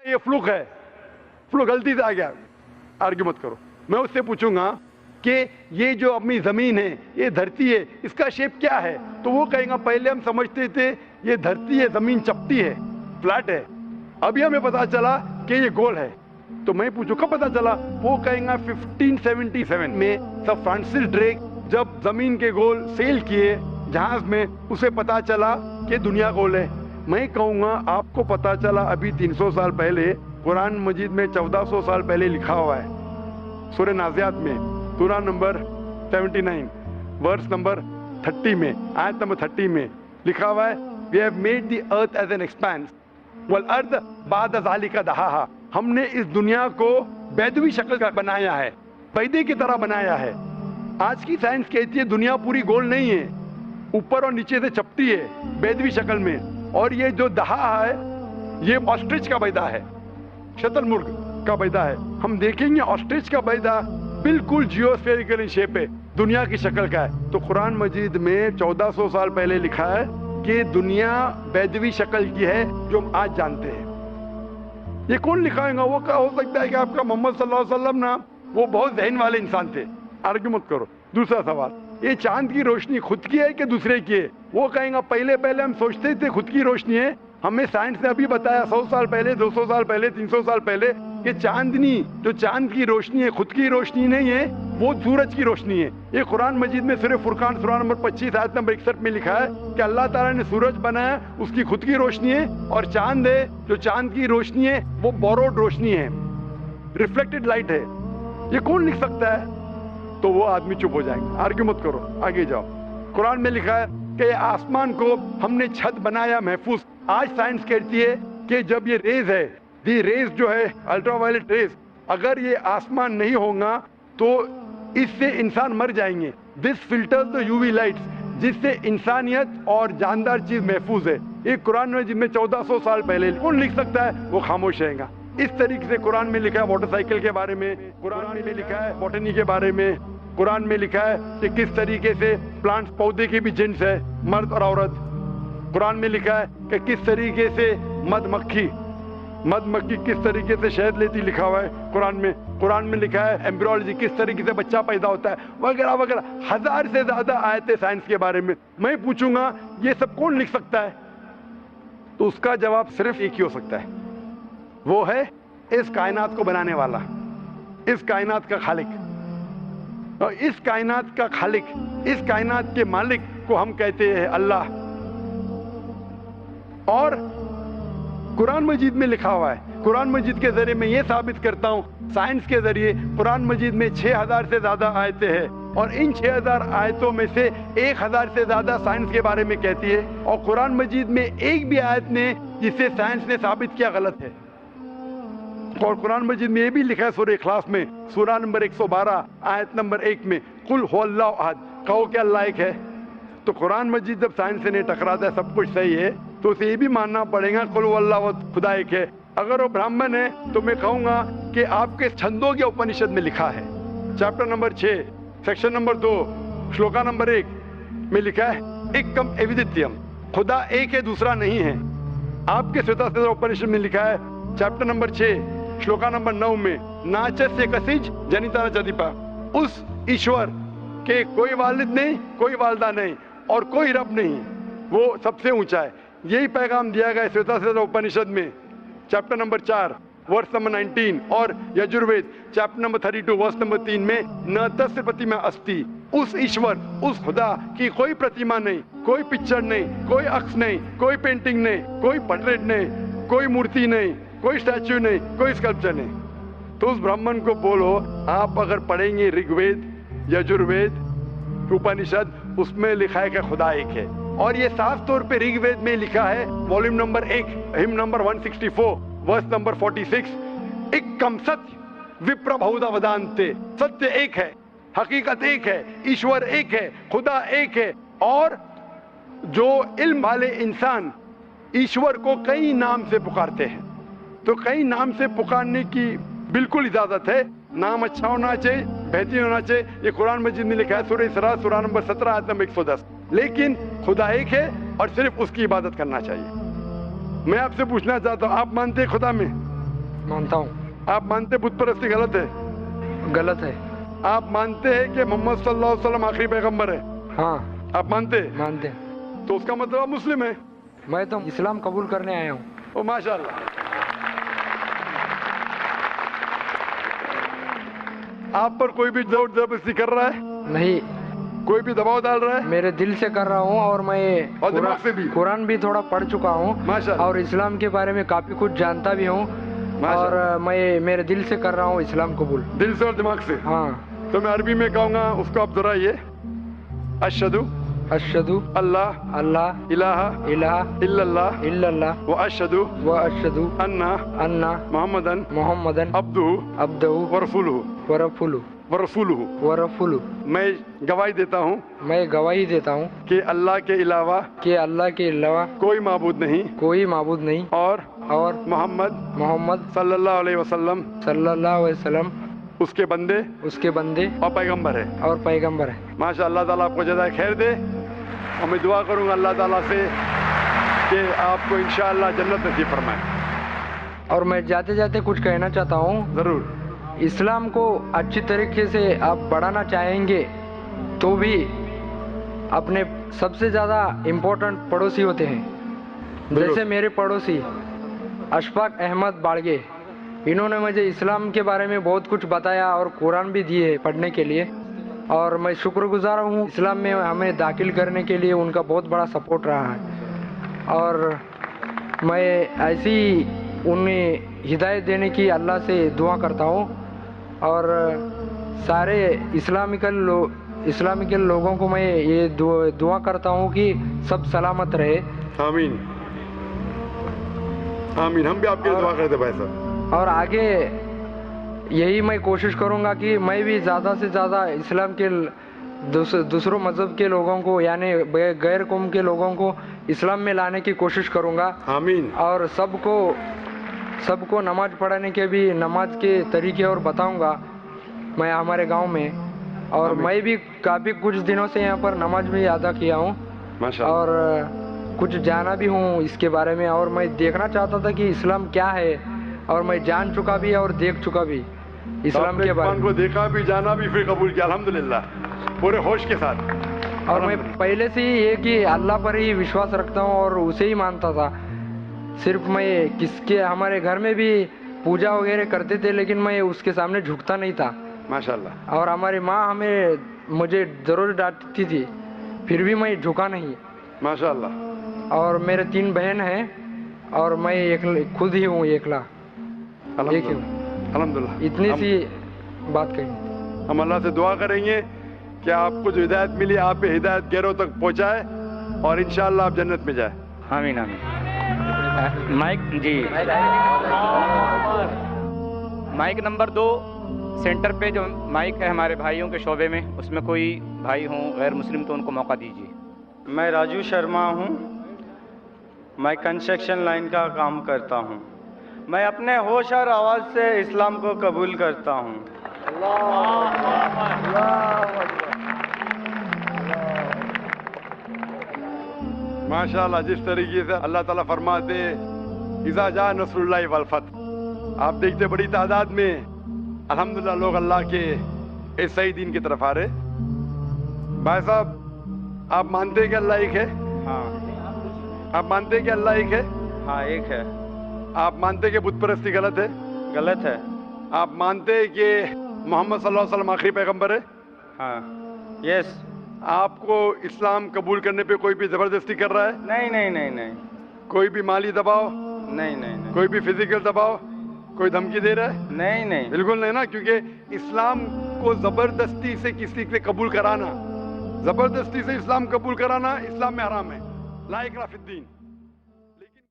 یہ فلوک ہے, فلوک غلطی سے آ گیا, آرگیو مت کرو. میں اس سے پوچھوں گا کہ یہ جو اپنی زمین ہے, یہ دھرتی ہے, اس کا شیپ کیا ہے؟ تو وہ کہیں گا پہلے ہم سمجھتے تھے یہ دھرتی ہے, زمین چپٹی ہے, فلیٹ ہے, ابھی ہمیں پتا چلا کہ یہ گول ہے. تو میں پوچھوں کب پتا چلا؟ وہ کہیں گا 1577 میں سر فرانسس ڈریک جب زمین کے گول سیل کیے جہاز میں, اسے پتا چلا کہ دنیا گول ہے. میں کہوں گا آپ کو پتا چلا ابھی 300 سال پہلے, قرآن مجید میں 1400 سال پہلے لکھا ہوا ہے, سورہ نازعات میں سورہ نمبر 79 ورس نمبر 30 میں, آیت نمبر 30 میں لکھا ہوا ہے, we have made the earth as an expanse والارض بعد ذلك دحاها. ہم نے اس دنیا کو بیدوی شکل کا بنایا ہے, بیدے کی طرح بنایا ہے. آج کی سائنس کہتی ہے دنیا پوری گول نہیں ہے, اوپر اور نیچے سے چپٹی ہے بیدوی شکل میں. اور یہ جو دہا ہے یہ آسٹرچ کا بیدا ہے, شتل مرغ کا بیدا ہے. ہم دیکھیں گے آسٹرچ کا بیدا بالکل جیوسفیریکل شیپ ہے, دنیا کی شکل کا ہے. تو قرآن مجید میں 1400 سال پہلے لکھا ہے کہ دنیا بیدوی شکل کی ہے جو ہم آج جانتے ہیں. یہ کون لکھائے گا؟ وہ ہو سکتا ہے کہ آپ کا محمد صلی اللہ علیہ وسلم نا وہ بہت ذہن والے انسان تھے. آرگیو مت کرو. دوسرا سوال, یہ چاند کی روشنی خود کی ہے کہ دوسرے کی ہے؟ وہ کہیں گا پہلے ہم سوچتے تھے خود کی روشنی ہے, ہمیں سائنس نے ابھی بتایا 100 سال پہلے, 200 سال پہلے, 300 سال پہلے کہ چاندنی جو چاند کی روشنی ہے خود کی روشنی نہیں ہے, وہ سورج کی روشنی ہے. یہ قرآن مجید میں سورہ فرقان سورہ نمبر 25 آیت نمبر 61 میں لکھا ہے کہ اللہ تعالیٰ نے سورج بنایا, اس کی خود کی روشنی ہے, اور چاند ہے جو چاند کی روشنی ہے وہ بوروڈ روشنی ہے, ریفلیکٹڈ لائٹ ہے. یہ کون لکھ سکتا ہے؟ تو وہ آدمی چپ ہو جائیں گے. آرگیو مت کرو, آگے جاؤ. قرآن میں لکھا ہے کہ آسمان کو ہم نے چھت بنایا محفوظ. آج سائنس کہتی ہے کہ جب یہ ریز ہے, دی ریز جو ہے الٹرا وائلٹ ریز, اگر یہ آسمان نہیں ہوگا تو اس سے انسان مر جائیں گے. This filter the U V lights, جس سے انسانیت اور جاندار چیز محفوظ ہے. یہ قرآن میں جن میں 1400 سال پہلے کون لکھ سکتا ہے؟ وہ خاموش رہے گا. اس طریقے سے قرآن میں لکھا ہے واٹر سائیکل کے بارے میں, قرآن میں لکھا ہے بوٹنی کے بارے میں, قرآن میں لکھا ہے کہ کس طریقے سے پلانٹس پودے کے بھی جنس ہے, مرد اور عورت. قرآن میں لکھا ہے کہ کس طریقے سے مد مکھی کس طریقے سے شہد لیتی, لکھا ہوا ہے قرآن میں. قرآن میں لکھا ہے ایمبریولوجی, کس طریقے سے بچہ پیدا ہوتا ہے, وغیرہ وغیرہ. 1000 سے زیادہ آیتیں سائنس کے بارے میں. میں پوچھوں گا یہ سب کون لکھ سکتا ہے؟ تو اس کا جواب صرف ایک ہی ہو سکتا ہے, وہ ہے اس کائنات کو بنانے والا, اس کائنات کا خالق. اور اس کائنات کا خالق, اس کائنات کے مالک کو ہم کہتے ہیں اللہ. اور قرآن مجید میں لکھا ہوا ہے, قرآن مجید کے ذریعے میں یہ ثابت کرتا ہوں سائنس کے ذریعے, قرآن مجید میں 6000 سے زیادہ آیتیں ہیں, اور ان 6000 آیتوں میں سے 1000 سے زیادہ سائنس کے بارے میں کہتی ہے, اور قرآن مجید میں ایک بھی آیت نے جسے سائنس نے ثابت کیا غلط ہے. اور قرآن مجید میں یہ بھی لکھا ہے سورہ اخلاص میں سورہ نمبر 112 آیت نمبر 1 میں, قل هو اللہ احد, کہو کہ اللہ ایک ہے. تو قرآن مجید جب سائنس سے نہیں ٹکراتا ہے, سب کچھ صحیح ہے, تو اسے یہ بھی ماننا پڑے گا قل هو اللہ احد, خدا ایک ہے. اگر وہ برہمن ہے تو میں کہوں گا کہ آپ کے چھندوں کے اپنشد میں لکھا ہے, chapter number 6 section number 2 shloka number 1 میں لکھا ہے ایکم ایویدتیم, خدا ایک ہے دوسرا نہیں ہے. آپ کے سوتا اپنشد میں لکھا ہے چیپٹر نمبر 6 شلوکا نمبر 9 میں ناچس کسج جنیتا چدیپا, اس ایشور کے کوئی والد نہیں, کوئی والدہ نہیں, اور کوئی رب نہیں, وہ سب سے اونچا ہے. یہی پیغام دیا گیا سوتا اپنشد میں چیپٹر نمبر 4 ورس نمبر 19, اور Yajurveda chapter number 32 verse number 3 میں نہ تس پرتیما استی, اس ایشور, اس خدا کی کوئی پرتیما نہیں, کوئی پکچر نہیں, کوئی عکس نہیں, کوئی پینٹنگ نہیں, کوئی پورٹریٹ نہیں, کوئی مورتی نہیں, کوئی اسٹیچو نہیں, کوئی اسکلپچر نہیں. تو اس برہمن کو بولو, آپ اگر پڑھیں گے رگ وید, یجروید, اپنشد, اس میں لکھا ہے کہ خدا ایک ہے. اور یہ صاف طور پہ رگ وید میں لکھا ہے والیوم نمبر 1 ہم نمبر 164 ورس نمبر 46, ایکم ستیہ وپر بہودا ودانتے, ستیہ ایک ہے, حقیقت ایک ہے, ایشور ایک ہے, خدا ایک ہے. اور جو علم والے انسان ایشور کو کئی نام سے پکارتے ہیں, تو کئی نام سے پکارنے کی بالکل اجازت ہے. نام اچھا ہونا چاہیے, بہترین ہونا چاہیے. یہ قرآن مجید میں لکھا ہے سورہ اسراء سورہ نمبر 17 آیت نمبر 110. لیکن خدا ایک ہے اور صرف اس کی عبادت کرنا چاہیے. میں آپ سے پوچھنا چاہتا ہوں, آپ مانتے ہیں خدا میں؟ مانتا ہوں. آپ مانتے بت پرستی غلط ہے؟ غلط ہے. آپ مانتے ہیں کہ محمد صلی اللہ علیہ وسلم آخری پیغمبر ہے؟ ہاں آپ مانتے ہیں؟ مانتے ہیں. تو اس کا مطلب آپ مسلم ہیں. میں تو اسلام قبول کرنے آیا ہوں. او ماشاء اللہ. آپ پر کوئی بھی زور زبردستی کر رہا ہے؟ نہیں, کوئی بھی دباؤ ڈال رہا ہے؟ میرے دل سے کر رہا ہوں, اور میں اور دماغ سے بھی؟ قرآن بھی تھوڑا پڑھ چکا ہوں ماشاء اللہ. اور اسلام کے بارے میں کافی کچھ جانتا بھی ہوں, اور میں میرے دل سے کر رہا ہوں اسلام قبول. دل سے اور دماغ سے؟ ہاں. تو میں عربی میں کہوں گا, اس کو آپ دہرائیے. اشہدو اشہدو اللہ اللہ الہ الہ الا اللہ الا اللہ و اشہدو و اشہدو انہ ان محمدن محمدن عبدہ عبدہ ورسولہ ورسولہ. میں گواہی دیتا ہوں میں گواہی دیتا ہوں کہ اللہ کے علاوہ کہ اللہ کے علاوہ کوئی معبود نہیں کوئی معبود نہیں, اور محمد صلی اللہ علیہ وسلم صلی اللہ علیہ وسلم اس کے بندے اس کے بندے اور پیغمبر ہے. اور پیغمبر ہے. ماشاء اللہ تعالیٰ آپ کو جزائے خیر دے, اور میں دعا کروں گا اللہ تعالیٰ سے کہ آپ کو انشاءاللہ جنت نصیب فرمائے. اور میں جاتے جاتے کچھ کہنا چاہتا ہوں. ضرور. اسلام کو اچھی طریقے سے آپ بڑھانا چاہیں گے تو بھی اپنے سب سے زیادہ امپورٹنٹ پڑوسی ہوتے ہیں. جیسے میرے پڑوسی اشفاق احمد باڑگے, انہوں نے مجھے اسلام کے بارے میں بہت کچھ بتایا اور قرآن بھی دیے پڑھنے کے لیے, اور میں شکر گزار ہوں. اسلام میں ہمیں داخل کرنے کے لیے ان کا بہت بڑا سپورٹ رہا ہے, اور میں ایسی انہیں ہدایت دینے کی اللہ سے دعا کرتا ہوں, اور سارے اسلامیکل لوگوں کو میں یہ دعا کرتا ہوں کہ سب سلامت رہے. آمین آمین. ہم بھی آپ کے لیے دعا کرتے بھائی صاحب. اور آگے یہی میں کوشش کروں گا کہ میں بھی زیادہ سے زیادہ اسلام کے دوسروں مذہب کے لوگوں کو, یعنی غیر قوم کے لوگوں کو اسلام میں لانے کی کوشش کروں گا. آمین. اور سب کو نماز پڑھنے کے بھی نماز کے طریقے اور بتاؤں گا میں ہمارے گاؤں میں. اور میں بھی کافی کچھ دنوں سے یہاں پر نماز بھی ادا کیا ہوں, اور کچھ جانا بھی ہوں اس کے بارے میں, اور میں دیکھنا چاہتا تھا کہ اسلام کیا ہے, اور میں جان چکا بھی اور دیکھ چکا بھی اسلام کے بارے میں. کو دیکھا بھی, جانا بھی, پھر قبول کیا الحمدللہ پورے ہوش کے ساتھ. اور میں پہلے سے ہی یہ کہ اللہ پر ہی وشواس رکھتا ہوں اور اسے ہی مانتا تھا. صرف میں ہمارے گھر میں بھی پوجا وغیرہ کرتے تھے, لیکن میں اس کے سامنے جھکتا نہیں تھا. ماشاءاللہ. اور ہماری ماں مجھے ضرور ڈانٹتی تھی, پھر بھی میں جھکا نہیں. ماشاءاللہ. اور میرے 3 بہن ہیں, اور میں خود ہی ہوں اکیلا. الحمدللہ. اتنی سی بات کہی. ہم اللہ سے دعا کریں گے کہ آپ کو جو ہدایت ملی آپ پہ ہدایت غیروں تک پہنچائے, اور انشاءاللہ آپ جنت میں جائیں. آمین آمین. مائک جی, مائک نمبر 2 سینٹر پہ جو مائک ہے ہمارے بھائیوں کے شعبے میں, اس میں کوئی بھائی ہوں غیر مسلم تو ان کو موقع دیجیے. میں راجو شرما ہوں, میں کنسٹرکشن لائن کا کام کرتا ہوں. میں اپنے ہوش اور آواز سے اسلام کو قبول کرتا ہوں. ماشاءاللہ. جس طریقے سے اللہ تعالیٰ فرماتے اذا جاء نصر اللہ والفتح, آپ دیکھتے بڑی تعداد میں الحمدللہ لوگ اللہ کے اس صحیح دین کی طرف آ رہے. بھائی صاحب, آپ مانتے ہیں کہ اللہ ایک ہے؟ ہاں. آپ مانتے ہیں کہ اللہ ایک ہے؟ ہاں ایک ہے. آپ مانتے ہیں کہ بت پرستی غلط ہے؟ غلط ہے. آپ مانتے ہیں کہ محمد صلی اللہ علیہ وسلم آخری پیغمبر ہے؟ ہاں. یس. آپ کو اسلام قبول کرنے پہ کوئی بھی زبردستی کر رہا ہے؟ نہیں نہیں نہیں نہیں. کوئی بھی مالی دباؤ؟ نہیں نہیں. کوئی بھی فزیکل دباؤ, کوئی دھمکی دے رہا ہے؟ نہیں نہیں. بالکل نہیں نا, کیونکہ اسلام کو زبردستی سے کسی سے قبول کرانا, زبردستی سے اسلام قبول کرانا اسلام میں حرام ہے. لا اکراہ فی الدین.